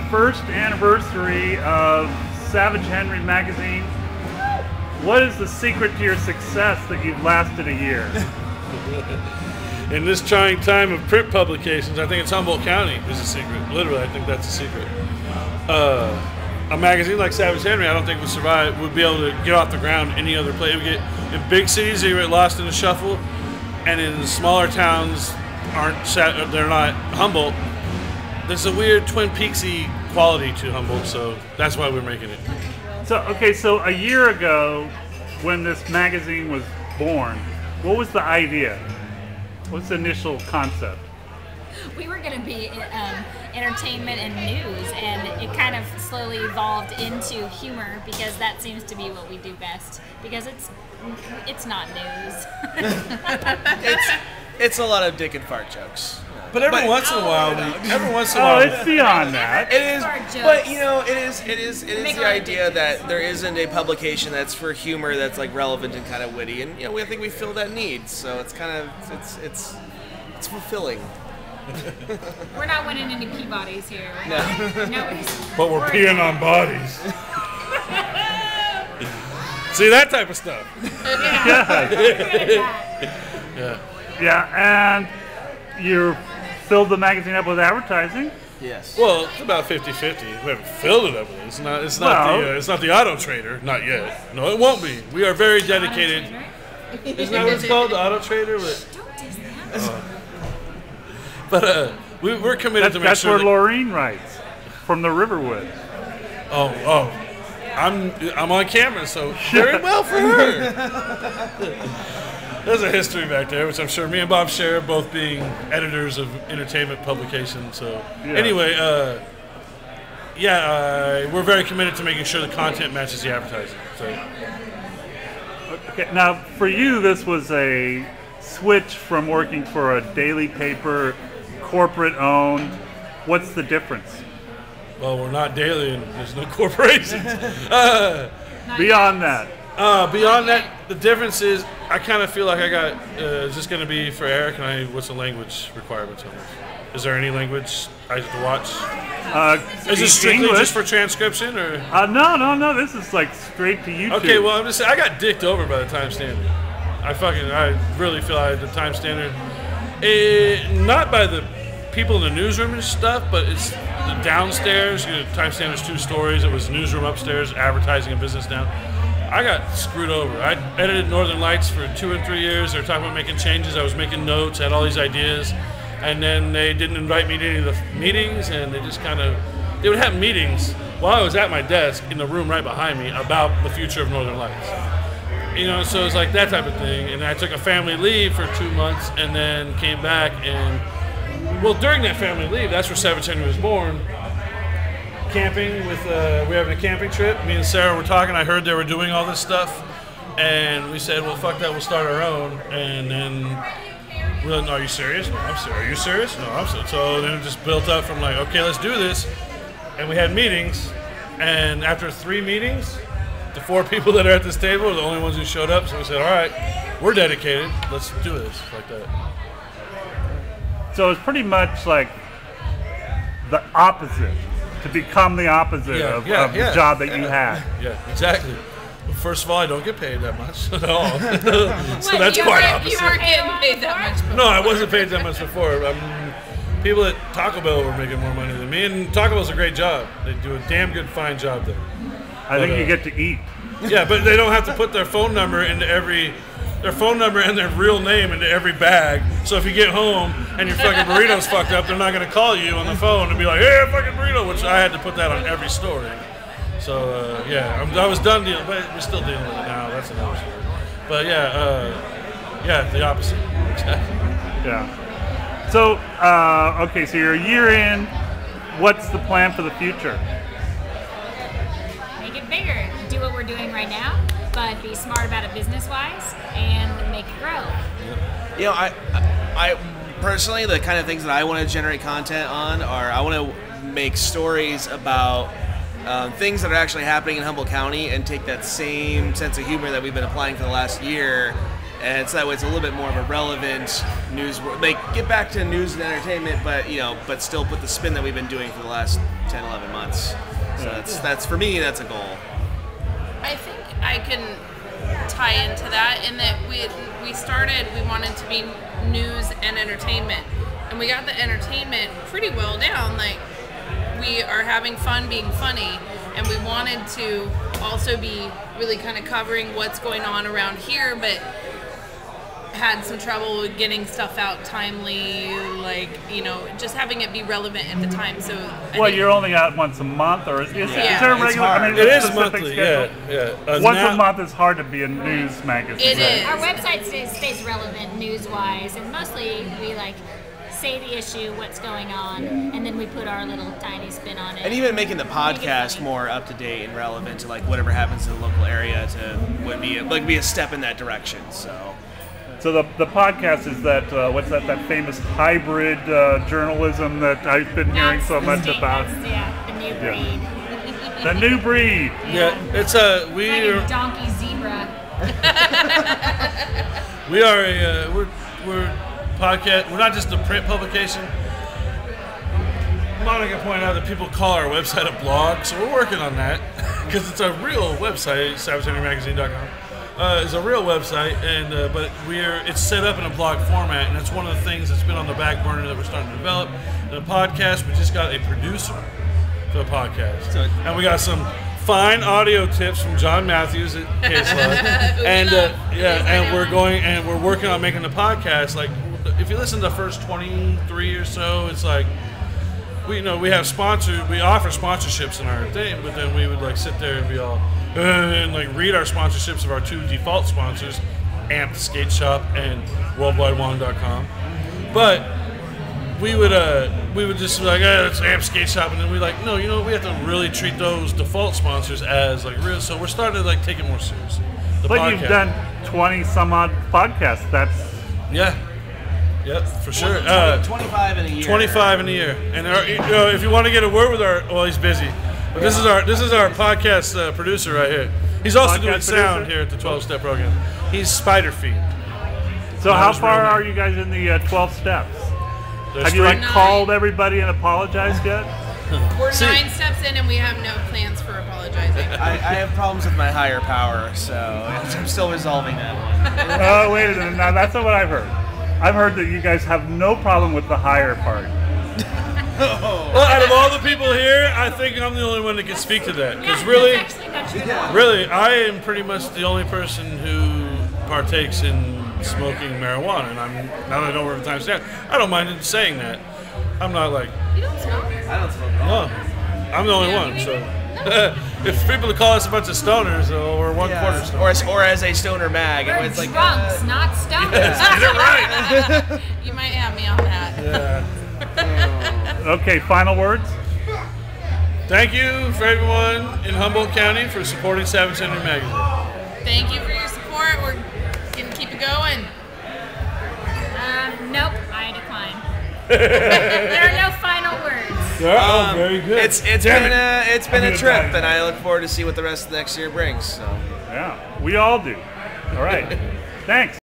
first anniversary of Savage Henry magazine. What is the secret to your success that you've lasted a year? In this trying time of print publications, I think it's Humboldt County is the secret. Literally, I think that's the secret. A magazine like Savage Henry, I don't think would be able to get off the ground any other place. We get in big cities, you get lost in the shuffle, and in smaller towns, they're not Humboldt. There's a weird Twin Peaksy quality to Humboldt, so that's why we're making it. So a year ago, when this magazine was born, what was the idea? What's the initial concept? We were going to be entertainment and news, and it kind of slowly evolved into humor because that seems to be what we do best. Because it's not news. It's a lot of dick and fart jokes. But every once in a while, it's beyond that. It is, but you know, it is the idea that there isn't a publication that's for humor that's like relevant and kind of witty, and you know, I think we fill that need. So it's kind of it's fulfilling. We're not winning any Peabodys here. No. But we're peeing on bodies. See, that type of stuff. Yeah, and you filled the magazine up with advertising. Yes. Well, it's about 50-50. We haven't filled it up with it. It's not the Auto Trader, not yet. No, it won't be. We are very dedicated. Isn't that what it's called, the Auto Trader? But we're committed to make that's sure where Laureen writes from the Riverwood. Oh, I'm on camera, so very well for her. There's a history back there, which I'm sure me and Bob share, both being editors of entertainment publications. So anyway, we're very committed to making sure the content matches the advertising. So. Okay, now for you, this was a switch from working for a daily paper, corporate owned. What's the difference? Well, we're not daily, and there's no corporations. Beyond that. Beyond that, the difference is I kind of feel like I got, is this going to be for Eric? And what's the language requirements on this? Is there any language I have to watch? Is it strictly English? Just for transcription? Or? No. This is like straight to YouTube. Okay, well, I'm just saying, I got dicked over by the Time Standard. I really feel I had the Time Standard. Not by the people in the newsroom and stuff, but it's the downstairs. Time Standard's 2 stories. It was newsroom upstairs, advertising and business down. I got screwed over. I edited Northern Lights for 2 and 3 years. They were talking about making changes. I was making notes, had all these ideas. And then they didn't invite me to any of the meetings, and they just they would have meetings while I was at my desk in the room right behind me about the future of Northern Lights. So it's like that type of thing. And I took a family leave for 2 months and then came back. And, well, during that family leave, that's where Savage Henry was born. Camping with, we're having a camping trip. Me and Sarah were talking. I heard they were doing all this stuff. And we said, well, fuck that, we'll start our own. And then we're like, are you serious? No, I'm serious. Are you serious? No, I'm serious. So then it just built up from like, okay, let's do this. And we had meetings. And after 3 meetings, the 4 people that are at this table are the only ones who showed up. So we said, all right, we're dedicated. Let's do this like that. So it's pretty much like the opposite. To become the opposite of the job that you had. Yeah, exactly. Well, first of all, I don't get paid that much at all. So that's quite opposite. You weren't getting paid that much before. No, I wasn't paid that much before. People at Taco Bell were making more money than me, and Taco Bell's a great job. They do a damn good, fine job there. I think you get to eat. Yeah, but they don't have to put their phone number into their phone number and their real name into every bag. So if you get home and your fucking burrito's fucked up, they're not going to call you on the phone and be like, hey, fucking burrito, which I had to put that on every story. So, I was done dealing, but we're still dealing with it now. That's another story. But, the opposite. Yeah. So, okay, so you're a year in. What's the plan for the future? Make it bigger. Do what we're doing right now, but be smart about it business-wise and make it grow. I personally, the kind of things that I want to generate content on are I want to make stories about things that are actually happening in Humboldt County and take that same sense of humor that we've been applying for the last year And so that way it's a little bit more of a relevant news. Like, get back to news and entertainment, but but still put the spin that we've been doing for the last 10, 11 months. So that's for me, that's a goal. I think I can tie into that in that we wanted to be news and entertainment, and we got the entertainment pretty well down. Like, we are having fun being funny, and we wanted to also be really kind of covering what's going on around here, but had some trouble with getting stuff out timely, like, just having it be relevant at the time. So you're only out once a month, or is there a regular? I mean, it is monthly. Yeah. Once a month is hard to be a news magazine. It is. Our website stays relevant news-wise, and mostly we say the issue, what's going on, and then we put our little tiny spin on it. And even making the podcast more up to date and relevant to whatever happens in the local area would be a step in that direction. So the podcast is that what's that famous hybrid journalism that I've been hearing so much about? The new breed. The new breed. Yeah, it's like a donkey zebra. We are we're podcast. We're not just a print publication. Monica pointed out that people call our website a blog, so we're working on that because it's a real website. SavageEnergyMagazine.com. It's a real website, and but it's set up in a blog format, and that's one of the things that's been on the back burner that we're starting to develop. In the podcast, we just got a producer for the podcast, and we got some fine audio tips from John Matthews at KSLA, and we're working on making the podcast. Like, if you listen to the first 23 or so, it's like we have we offer sponsorships in our thing, but then we would sit there and be all. And read our sponsorships of our two default sponsors, Amp Skate Shop and WorldWideWong.com. But we would just be like, it's Amp Skate Shop, and then we no, we have to really treat those default sponsors as real. So we're starting to take it more seriously. But you've done 20 some odd podcasts. That's Yep, for sure. 25 in a year. 25 in a year. And if you want to get a word with he's busy. But this is our podcast producer right here. He's also doing sound here at the 12-step program. He's Spider Feet. So how far are you guys in the 12 steps? Have you called everybody and apologized yet? We're 9 steps in, and we have no plans for apologizing. I have problems with my higher power, so I'm still resolving that one. Oh, wait a minute. Now that's not what I've heard. I've heard that you guys have no problem with the higher part. Well, out of all the people here, I think I'm the only one that can speak to that. Because really, I am pretty much the only person who partakes in smoking marijuana. And now that I know where the time's down, I don't mind saying that. I'm not You don't smoke? I don't smoke at all. No, I'm the only one. So if people call us a bunch of stoners, we're one quarter stoners. Or as a stoner mag. We're it's drunks, not stoners. Yes, get it right. You might have me on that. Yeah. Okay, final words? Thank you for everyone in Humboldt County for supporting Savage Energy Magazine. Thank you for your support. We're going to keep it going. Nope, I decline. There are no final words. Very good. It's been a trip, and I look forward to see what the rest of the next year brings. So. Yeah, we all do. All right. Thanks.